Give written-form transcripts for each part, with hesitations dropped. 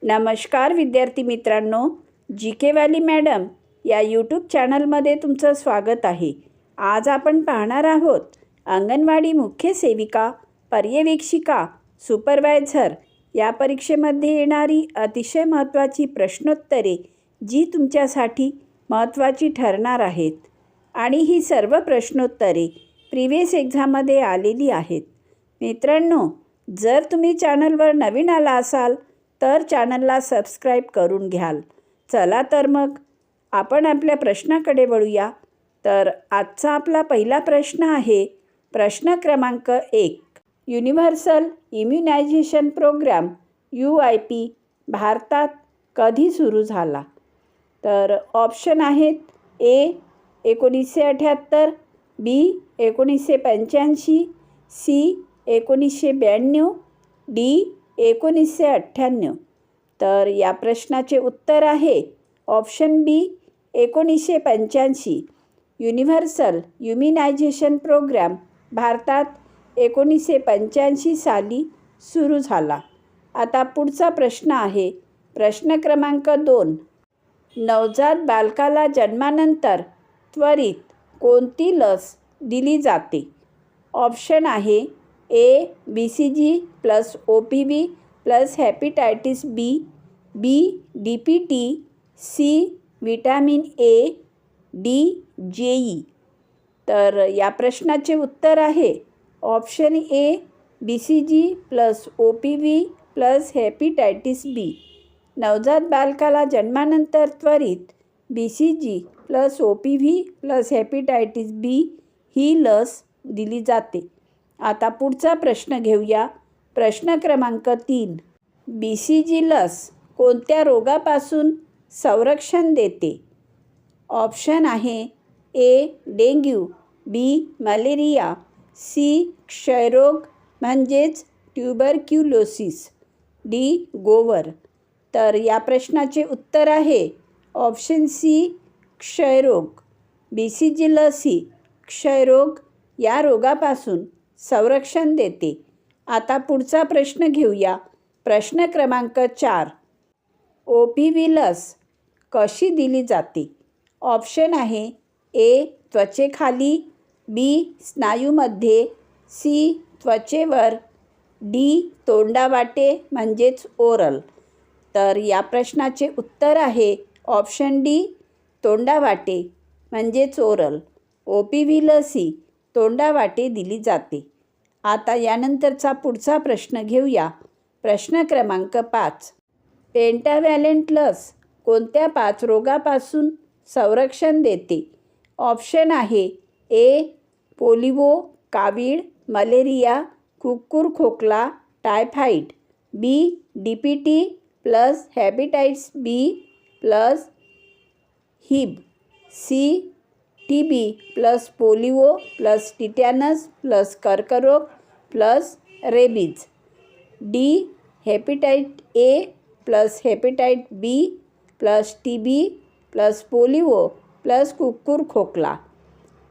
नमस्कार विद्यार्थी मित्रांनो, जी के वाली मॅडम या यूट्यूब चॅनलमध्ये तुमचं स्वागत आहे. आज आपण पाहणार आहोत अंगणवाडी मुख्य सेविका, पर्यवेक्षिका, सुपरवायझर या परीक्षेमध्ये येणारी अतिशय महत्त्वाची प्रश्नोत्तरे, जी तुमच्यासाठी महत्त्वाची ठरणार आहेत. आणि ही सर्व प्रश्नोत्तरे प्रिव्हियस एक्झाममध्ये आलेली आहेत. मित्रांनो, जर तुम्ही चॅनलवर नवीन आला असाल तर चॅनलला सबस्क्राईब करून घ्याल. चला तर मग आपण आपल्या प्रश्नाकडे वळूया. तर आजचा आपला पहिला प्रश्न आहे प्रश्न क्रमांक 1. युनिव्हर्सल इम्युनायझेशन प्रोग्राम UIP भारतात कधी सुरू झाला? तर ऑप्शन आहेत A 1978, B 1985, C 1992, D 1998. तर या प्रश्नाचे उत्तर आहे option B 1985. Universal immunisation programme भारतात 1985 साली सुरू झाला. आता पुढचा प्रश्न आहे प्रश्न क्रमांक 2. नवजात बालकाला जन्मानंतर त्वरित कोणती लस दिली जाते? ऑप्शन आहे A BCG + OPV + hepatitis B, B DPT, C vitamin A, D JE. तर या प्रश्नाचे उत्तर आहे option A BCG + OPV + hepatitis B. नवजात बालकाला जन्मानंतर त्वरित BCG + OPV + हेपॅटायटिस B ही लस दिली जाते. आता पुढचा प्रश्न घेऊया. प्रश्न क्रमांक 3. BCG लस कोणत्या रोगापासून संरक्षण देते? ऑप्शन आहे A dengue, B malaria, C क्षयरोग म्हणजेच ट्युबरक्युलोसिस, D गोवर. तर या प्रश्नाचे उत्तर आहे ऑप्शन C क्षयरोग. BCG लस ही क्षयरोग या रोगापासून संरक्षण देते. आता पुढचा प्रश्न घेऊया. प्रश्न क्रमांक 4. OPV लस कशी दिली जाते? ऑप्शन आहे A त्वचेखाली, B स्नायूमध्ये, C त्वचेवर, D तोंडावाटे म्हणजेच ओरल. तर या प्रश्नाचे उत्तर आहे ऑप्शन D तोंडावाटे म्हणजेच ओरल. OPV लस ही तोंडावाटे दिली जाते. आता यानंतरचा पुढचा प्रश्न घेऊया. प्रश्न क्रमांक 5. पेंटाव्हॅलेंट लस कोणत्या 5 रोगापासून संरक्षण देते? ऑप्शन आहे A पोलिओ, कावीळ, मलेरिया, कुकुर खोकला, typhoid, B DPT + hepatitis B + HIV, C TB + polio + tetanus + कर्करोग + rabies, D hepatitis A + hepatitis B + TB + polio + कुकुर खोकला.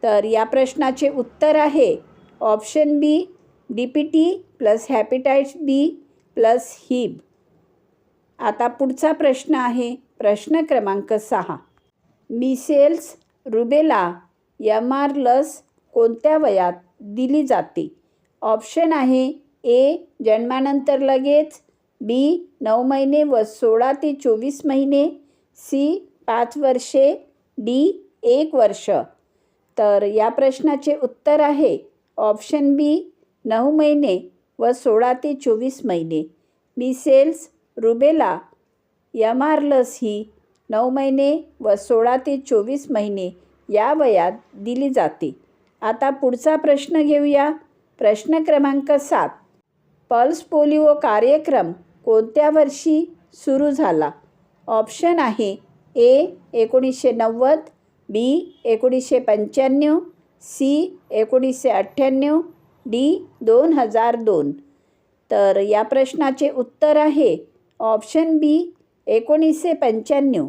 तर या प्रश्नाचे उत्तर आहे option B DPT + hepatitis B + HIV. आता पुढचा प्रश्न आहे प्रश्न क्रमांक 6. मिसेल्स रुबेला MR लस कोणत्या वयात दिली जाते? ऑप्शन आहे A जन्मानंतर लगेच, B 9 महिने व 16 ते 24 महिने, C 5 वर्षे, D 1 वर्ष. तर या प्रश्नाचे उत्तर आहे ऑप्शन B 9 महिने व 16 ते 24 महिने. मिसेल्स रुबेला MR लस ही 9 महिने व 16 ते 24 महिने या वयात दिली जाते. आता पुढचा प्रश्न घेऊया. प्रश्न क्रमांक 7. पल्स पोलिओ कार्यक्रम कोणत्या वर्षी सुरू झाला? ऑप्शन आहे A 1990, B 1995, C 1998, D 2002. तर या प्रश्नाचे उत्तर आहे ऑप्शन B 1995.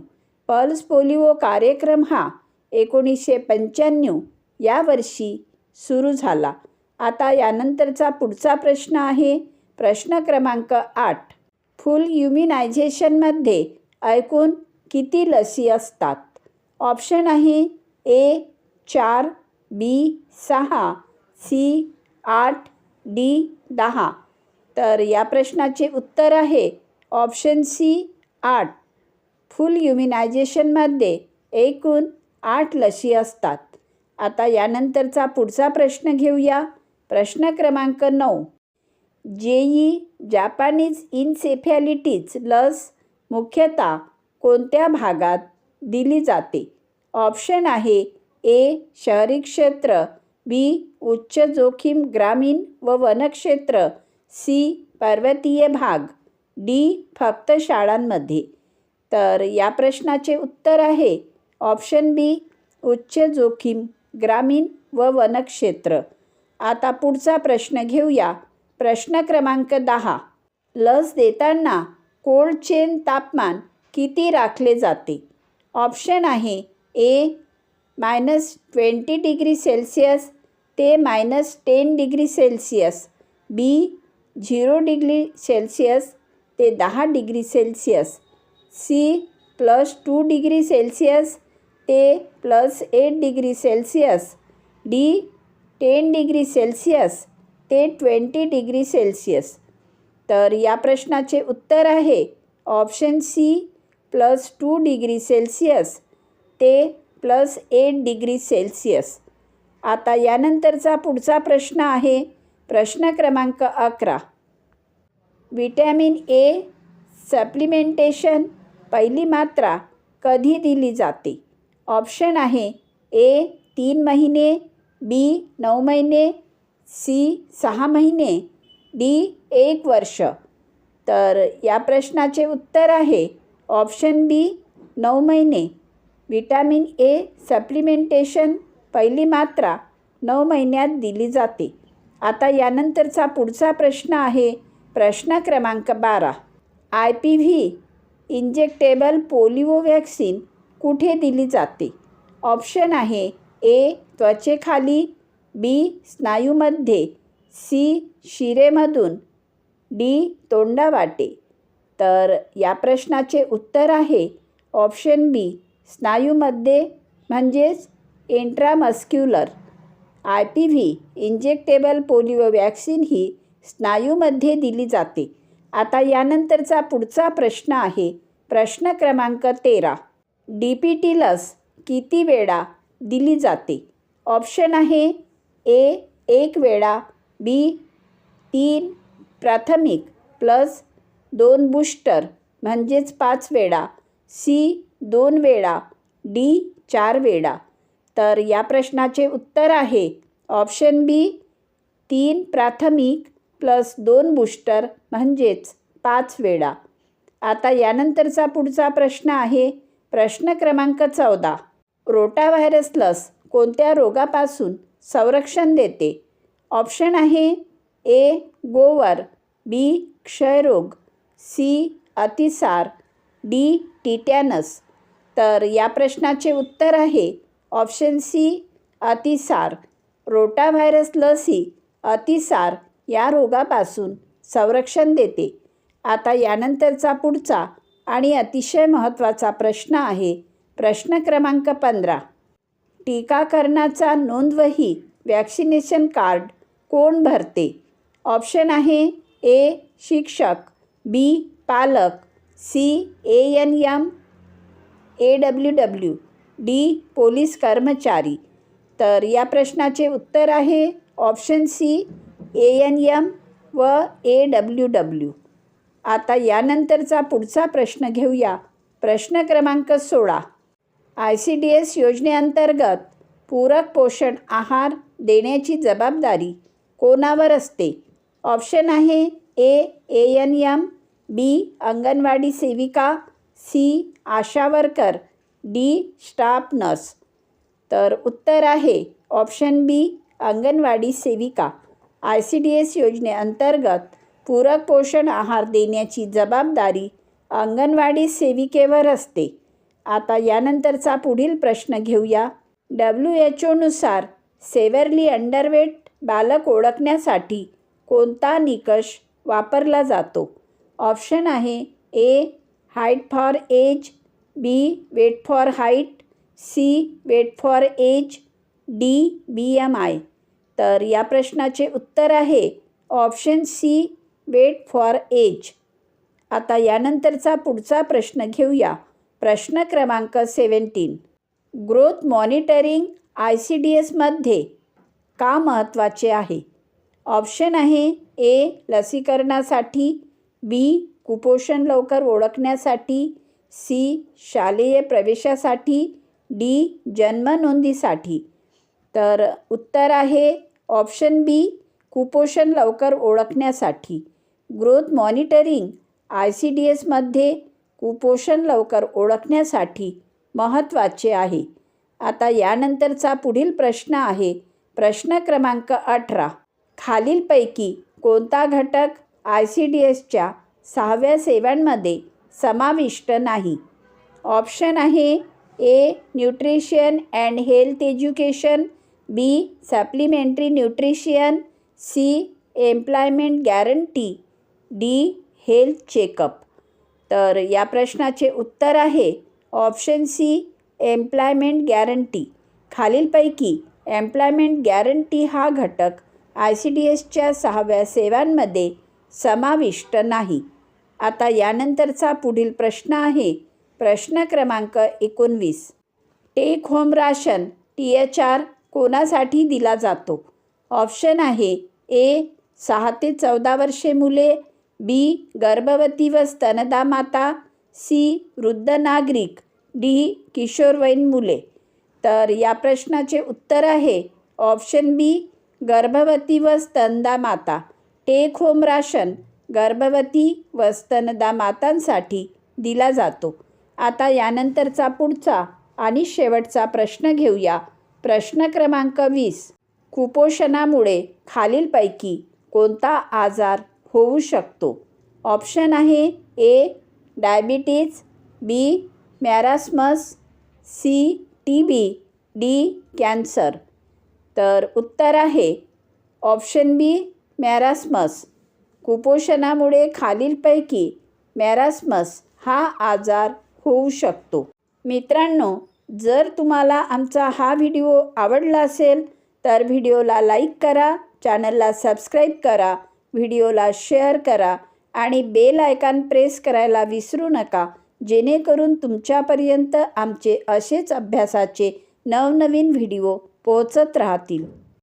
पल्स पोलिओ कार्यक्रम हा 1995 या वर्षी सुरू झाला. आता यानंतरचा पुढचा प्रश्न आहे प्रश्न क्रमांक 8. फुल इम्युनायझेशनमध्ये एकूण किती लसी असतात? ऑप्शन आहे ए 4, बी 6, सी 8, डी 10. तर या प्रश्नाचे उत्तर आहे ऑप्शन सी 8. फुल इम्युनायझेशनमध्ये एकूण 8 लसी असतात. आता यानंतरचा पुढचा प्रश्न घेऊया. प्रश्न क्रमांक 9. जेई जॅपानीज इन्सेफॅलिटीज लस मुख्यतः कोणत्या भागात दिली जाते? ऑप्शन आहे ए शहरी क्षेत्र, बी उच्च जोखीम ग्रामीण व वनक्षेत्र, सी पर्वतीय भाग, डी फक्त शाळांमध्ये. तर या प्रश्नाचे उत्तर आहे ऑप्शन बी उच्च जोखीम ग्रामीण व वनक्षेत्र. आता पुढचा प्रश्न घेऊया. प्रश्न क्रमांक 10. लस देताना कोल्ड चेन तापमान किती राखले जाते? ऑप्शन आहे ए -20°C ते -10°C, बी 0°C ते 10°C, सी +2°C ते +8°C, डी 10°C ते 20°C. तर या प्रश्नाचे उत्तर आहे ऑप्शन सी +2°C ते +8°C. आता यानंतरचा पुढचा प्रश्न आहे प्रश्न क्रमांक 11. विटॅमिन ए सप्लिमेंटेशन पहिली मात्रा कधी दिली जाते? ऑप्शन आहे ए 3 महिने, बी 9 महिने, सी 6 महिने, डी 1 वर्ष. तर या प्रश्नाचे उत्तर आहे ऑप्शन बी 9 महिने. विटॅमिन ए सप्लिमेंटेशन पहिली मात्रा 9 महिन्यात दिली जाते. आता यानंतरचा पुढचा प्रश्न आहे प्रश्न क्रमांक 12. IPV इंजेक्टेबल पोलिओ व्हॅक्सिन कुठे दिली जाते? ऑप्शन आहे ए त्वचेखाली, बी स्नायूमध्ये, सी शिरेमधून, डी तोंडावाटे. तर या प्रश्नाचे उत्तर आहे ऑप्शन बी स्नायूमध्ये म्हणजेच intramuscular. IPV injectable polio vaccine ही स्नायूमध्ये दिली जाते. आता यानंतरचा पुढचा प्रश्न आहे प्रश्न क्रमांक 13. DPT लस किती वेळा दिली जाते? ऑप्शन आहे ए 1 वेळा, बी 3 प्राथमिक प्लस 2 बूस्टर म्हणजेच 5 वेळा, सी 2 वेळा, डी 4 वेळा. तर या प्रश्नाचे उत्तर आहे ऑप्शन बी 3 प्राथमिक प्लस 2 बूस्टर म्हणजेच 5 वेळा. आता यानंतरचा पुढचा प्रश्न आहे प्रश्न क्रमांक 14. रोटाव्हायरस लस कोणत्या रोगापासून संरक्षण देते? ऑप्शन आहे ए गोवर, बी क्षयरोग, सी अतिसार, डी टिटॅनस. तर या प्रश्नाचे उत्तर आहे ऑप्शन सी अतिसार. रोटाव्हायरस लस ही अतिसार या रोगापासून संरक्षण देते. आता यानंतरचा पुढचा आणि अतिशय महत्त्वाचा प्रश्न आहे प्रश्न क्रमांक 15. टीकाकरणाचा नोंदवही वॅक्सिनेशन कार्ड कोण भरते? ऑप्शन आहे ए शिक्षक, बी पालक, C ANM AWW, D police कर्मचारी. तर या प्रश्नाचे उत्तर आहे ऑप्शन सी ANM व AWW. आता यानंतरचा पुढचा प्रश्न घेऊया. प्रश्न क्रमांक 16. ICDS योजनेअंतर्गत पूरक पोषण आहार देण्याची जबाबदारी कोणावर असते? ऑप्शन आहे ए ANM, बी अंगणवाडी सेविका, सी आशा वर्कर, डी स्टाफ नर्स. तर उत्तर आहे ऑप्शन बी अंगणवाडी सेविका. ICDS योजनेअंतर्गत पूरक पोषण आहार देण्याची जबाबदारी अंगणवाडी सेविकेवर असते. आता यानंतरचा पुढील प्रश्न घेऊया. WHO सेव्हरली अंडरवेट बालक ओळखण्यासाठी कोणता निकष वापरला जातो? ऑप्शन आहे A height for age, B weight for height, C weight for age, D BMI. तर या प्रश्नाचे उत्तर आहे option C weight for age. आता यानंतरचा पुढचा प्रश्न घेऊया. प्रश्न क्रमांक 17. ग्रोथ मॉनिटरिंग ICDSमध्ये का महत्त्वाचे आहे? ऑप्शन आहे ए लसीकरणासाठी, बी कुपोषण लवकर ओळखण्यासाठी, सी शालेय प्रवेशासाठी, डी जन्म नोंदीसाठी. तर उत्तर आहे ऑप्शन बी कुपोषण लवकर ओळखण्यासाठी. ग्रोथ मॉनिटरिंग ICDSमध्ये कुपोषण लवकर ओळखण्यासाठी महत्त्वाचे आहे. आता यानंतरचा पुढील प्रश्न आहे प्रश्न क्रमांक 18. खालीलपैकी कोणता घटक ICDSच्या 6व्या सेवांमध्ये समाविष्ट नाही? ऑप्शन आहे A nutrition and health education, B supplementary nutrition, C employment guarantee, D health checkup. तर या प्रश्नाचे उत्तर आहे ऑप्शन सी एम्प्लॉयमेंट गॅरंटी. खालीलपैकी एम्प्लॉयमेंट गॅरंटी हा घटक ICDSच्या 6व्या सेवांमध्ये समाविष्ट नाही. आता यानंतरचा पुढील प्रश्न आहे प्रश्न क्रमांक 19. टेक होम राशन THR कोणासाठी दिला जातो? ऑप्शन आहे ए 6 ते 14 वर्षे मुले, बी गर्भवती व स्तनदा माता, सी वृद्ध नागरिक, डी किशोरवयीन मुले. तर या प्रश्नाचे उत्तर आहे ऑप्शन बी गर्भवती व स्तनदा माता. टेक होम राशन गर्भवती व स्तनदा मातांसाठी दिला जातो. आता यानंतरचा पुढचा आणि शेवटचा प्रश्न घेऊया. प्रश्न क्रमांक 20. कुपोषणामुळे खालीलपैकी कोणता आजार होऊ शकतो? ऑप्शन आहे ए डायबिटीज, बी मॅरास्मस, सी TB, डी कॅन्सर. तर उत्तर आहे ऑप्शन बी मॅरास्मस. कुपोषणामुळे खालीलपैकी मॅरास्मस हा आजार होऊ शकतो. मित्रांनो, जर तुम्हाला आमचा हा व्हिडिओ आवडला असेल तर व्हिडिओला लाईक करा, चॅनलला सबस्क्राईब करा, व्हिडिओला शेअर करा आणि बेल आयकॉन प्रेस करायला विसरू नका, जेणेकरून तुमच्यापर्यंत आमचे असेच अभ्यासाचे नवनवीन व्हिडिओ पोहोचत राहतील.